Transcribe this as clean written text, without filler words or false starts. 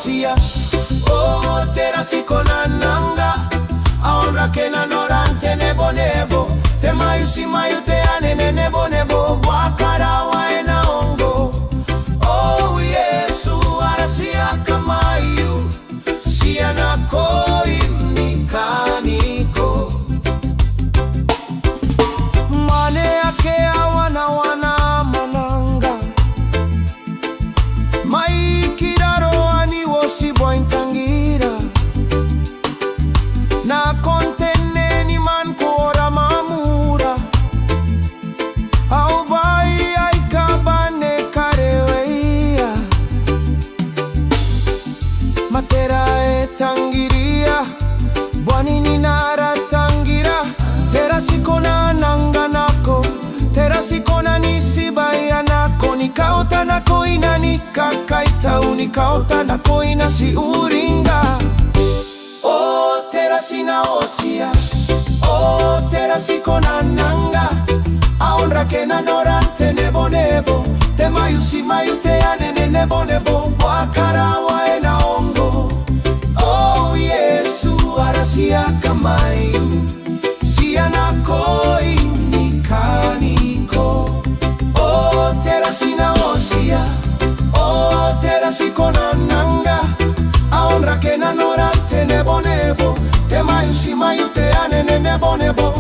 osia. O tera sikona nanga, aonra kena norante nebo nebo. Te mayu si mayu te anene nebo nebo. Wakara waena ongo. Oh Yesu arasia kamayu. Siana koi mnikaniko. Mane ake awana wana mananga. Maikiraro ani wosi bointangira. Na kontene ni man kora mamura. Au bai aikabane kareweia. Matera e tangiria. Bwani ni nara tangira. Tera sikona nanganako. Tera sikona nisibaya nako. Nikaota nako ina nikakaita. Unikaota nako ina si uringa. O tera sina osia. O tera sikona nanga. Aonra kena norante nebo nebo. Te mayu si mayu te anene nebo nebo. Wakara waena ongo. Oh Yesu arasia kamayu. Siana koi mnikaniko. O tera sina osia. O tera sikona nanga. Aonra kena norante nebo nebo. Te mayu si mayu te anene nebo nebo.